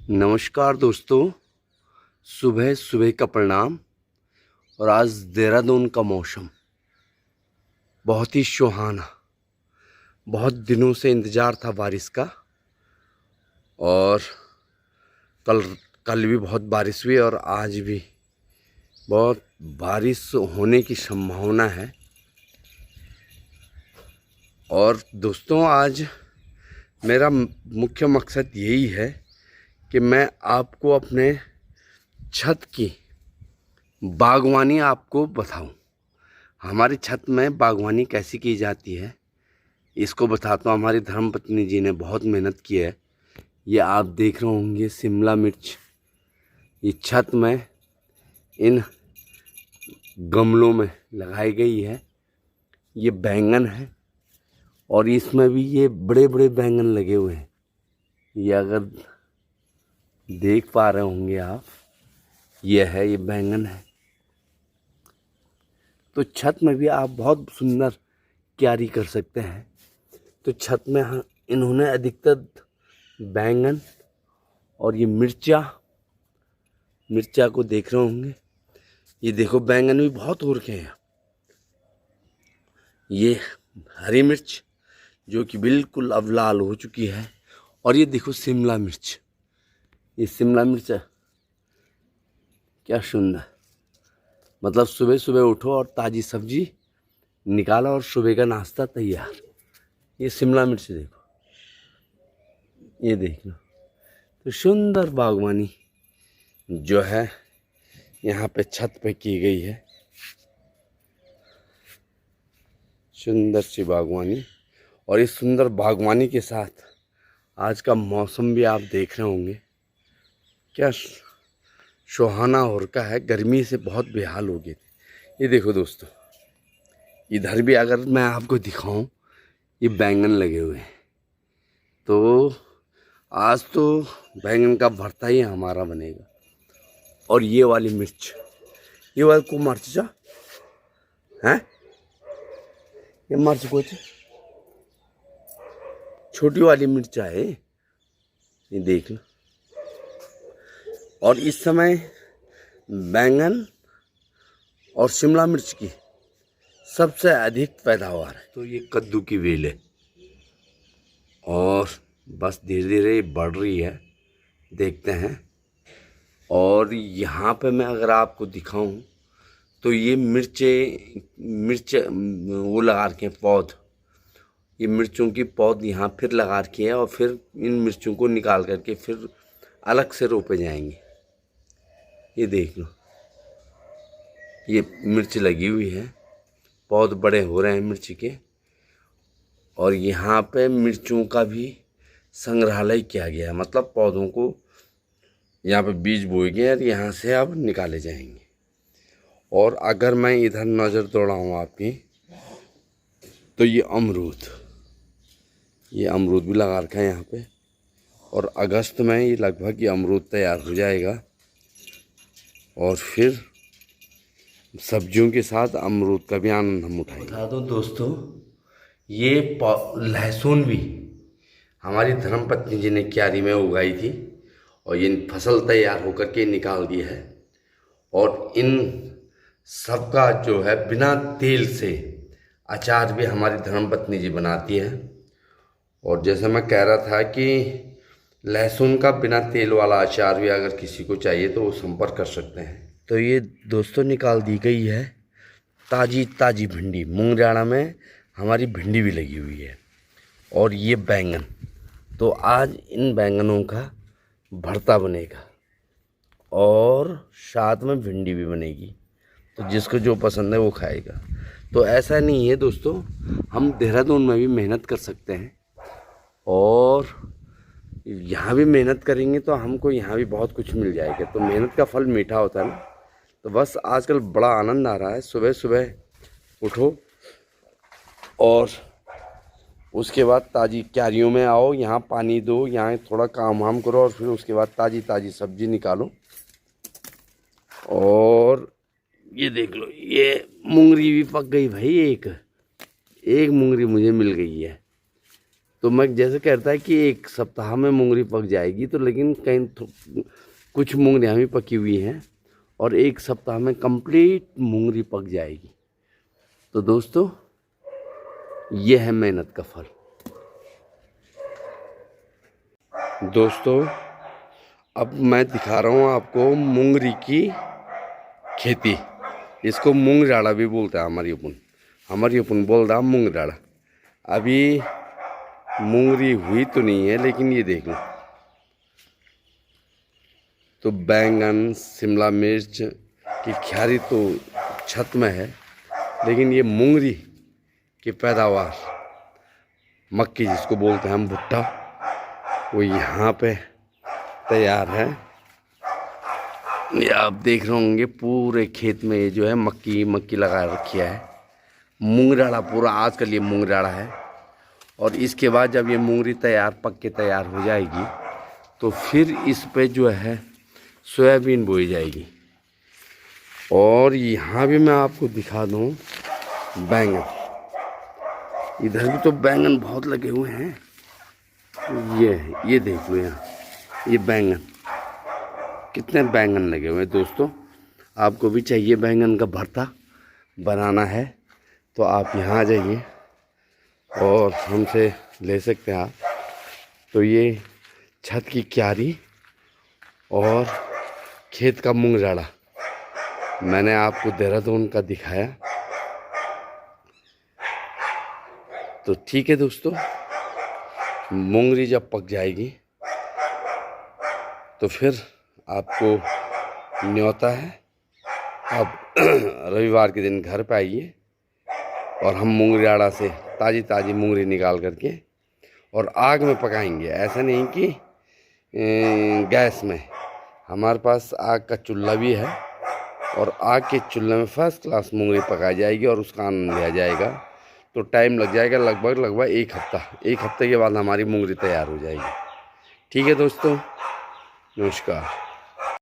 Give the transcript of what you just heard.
नमस्कार दोस्तों, सुबह सुबह का प्रणाम। और आज देहरादून का मौसम बहुत ही सुहाना। बहुत दिनों से इंतज़ार था बारिश का। और कल कल भी बहुत बारिश हुई और आज भी बहुत बारिश होने की संभावना है। और दोस्तों, आज मेरा मुख्य मकसद यही है कि मैं आपको अपने छत की बागवानी आपको बताऊं। हमारी छत में बागवानी कैसी की जाती है इसको बताता हूँ। हमारी धर्मपत्नी जी ने बहुत मेहनत की है। ये आप देख रहे होंगे शिमला मिर्च, ये छत में इन गमलों में लगाई गई है। ये बैंगन है और इसमें भी ये बड़े बड़े बैंगन लगे हुए हैं। ये अगर देख पा रहे होंगे आप, ये बैंगन है। तो छत में भी आप बहुत सुंदर क्यारी कर सकते हैं। तो छत में इन्होंने अधिकतर बैंगन और ये मिर्चा को देख रहे होंगे। ये देखो, बैंगन भी बहुत हो रखे हैं। ये हरी मिर्च जो कि बिल्कुल अब लाल हो चुकी है। और ये देखो शिमला मिर्च, ये शिमला मिर्च है। क्या सुंदर, मतलब सुबह सुबह उठो और ताज़ी सब्जी निकालो और सुबह का नाश्ता तैयार। ये शिमला मिर्च देखो, ये देख लो। तो सुंदर बागवानी जो है यहाँ पे छत पे की गई है। सुंदर सी बागवानी। और इस सुंदर बागवानी के साथ आज का मौसम भी आप देख रहे होंगे, क्या सुहाना हो रखा है। गर्मी से बहुत बेहाल हो गए थे। ये देखो दोस्तों, इधर भी अगर मैं आपको दिखाऊं, ये बैंगन लगे हुए हैं। तो आज तो बैंगन का भरता ही हमारा बनेगा। और ये वाली मिर्च, ये वाली को मर्चा है, ये मर्च को छोटी वाली मिर्चा है, ये देख लो। और इस समय बैंगन और शिमला मिर्च की सबसे अधिक पैदावार है। तो ये कद्दू की बेल है और बस धीरे धीरे ये बढ़ रही है, देखते हैं। और यहाँ पे मैं अगर आपको दिखाऊं तो ये मिर्च वो लगा रखे हैं पौध। ये मिर्चों की पौध यहाँ फिर लगा रखी है और फिर इन मिर्चों को निकाल करके फिर अलग से रोपे जाएंगे। ये देख लो, ये मिर्च लगी हुई है, पौध बड़े हो रहे हैं मिर्च के। और यहाँ पे मिर्चों का भी संग्रहालय किया गया है, मतलब पौधों को यहाँ पे बीज बोए गए और यहाँ से अब निकाले जाएंगे। और अगर मैं इधर नज़र दौड़ाऊँ आपकी, तो ये अमरूद भी लगा रखा है यहाँ पे। और अगस्त में ये लगभग ये अमरूद तैयार हो जाएगा। और फिर सब्जियों के साथ अमरूद का भी आनंद हम उठाएंगे। बता दो दोस्तों, ये लहसुन भी हमारी धर्मपत्नी जी ने क्यारी में उगाई थी और ये फसल तैयार होकर के निकाल दी है। और इन सबका जो है बिना तेल से अचार भी हमारी धर्मपत्नी जी बनाती है। और जैसे मैं कह रहा था कि लहसुन का बिना तेल वाला अचार भी अगर किसी को चाहिए तो वो संपर्क कर सकते हैं। तो ये दोस्तों निकाल दी गई है ताज़ी ताज़ी भिंडी। मूंगराड़ा में हमारी भिंडी भी लगी हुई है। और ये बैंगन, तो आज इन बैंगनों का भरता बनेगा और साथ में भिंडी भी बनेगी। तो जिसको जो पसंद है वो खाएगा। तो ऐसा नहीं है दोस्तों, हम देहरादून में भी मेहनत कर सकते हैं और यहाँ भी मेहनत करेंगे तो हमको यहाँ भी बहुत कुछ मिल जाएगा। तो मेहनत का फल मीठा होता है ना। तो बस आजकल बड़ा आनंद आ रहा है। सुबह सुबह उठो और उसके बाद ताज़ी क्यारियों में आओ, यहाँ पानी दो, यहाँ थोड़ा काम वाम करो और फिर उसके बाद ताज़ी ताज़ी सब्जी निकालो। और ये देख लो, ये मूंगरी भी पक गई भाई। एक मूंगरी मुझे मिल गई है। तो मैं जैसे कहता है कि 1 सप्ताह में मूंगरी पक जाएगी, तो लेकिन कहीं कुछ मूंगरियाँ भी पकी हुई हैं और 1 सप्ताह में कंप्लीट मूंगरी पक जाएगी। तो दोस्तों ये है मेहनत का फल। दोस्तों अब मैं दिखा रहा हूँ आपको मूंगरी की खेती। इसको मूंगराड़ा भी बोलता है हमारी अपन बोल रहा मूंगराड़ा। अभी मूंगरी हुई तो नहीं है, लेकिन ये देख लो, तो बैंगन शिमला मिर्च की क्यारी तो छत में है, लेकिन ये मूंगरी की पैदावार, मक्की जिसको बोलते हैं हम भुट्टा, वो यहाँ पे तैयार है। ये आप देख रहे होंगे पूरे खेत में ये जो है मक्की लगा रखी है। मूंगराड़ा पूरा आजकल ये मूंगराड़ा है। और इसके बाद जब ये मूंगरी पक के तैयार हो जाएगी, तो फिर इस पे जो है सोयाबीन बोई जाएगी। और यहाँ भी मैं आपको दिखा दूँ बैंगन, इधर भी तो बैंगन बहुत लगे हुए हैं। ये देख लो यहाँ, ये बैंगन, कितने बैंगन लगे हुए हैं। दोस्तों आपको भी चाहिए बैंगन का भरता बनाना है तो आप यहाँ आ जाइए और हमसे ले सकते हैं आप। तो ये छत की क्यारी और खेत का मूंगराड़ा मैंने आपको देहरादून का दिखाया। तो ठीक है दोस्तों, मूंगरी जब पक जाएगी तो फिर आपको न्योता है, आप रविवार के दिन घर पे आइए और हम मूंगराड़ा से ताज़ी मूंगरी निकाल करके और आग में पकाएंगे। ऐसा नहीं कि गैस में, हमारे पास आग का चूल्हा भी है और आग के चूल्हे में फर्स्ट क्लास मूंगरी पकाई जाएगी और उसका आनंद लिया जाएगा। तो टाइम लग जाएगा लगभग 1 हफ्ता। 1 हफ्ते के बाद हमारी मूंगरी तैयार हो जाएगी। ठीक है दोस्तों, नमस्कार।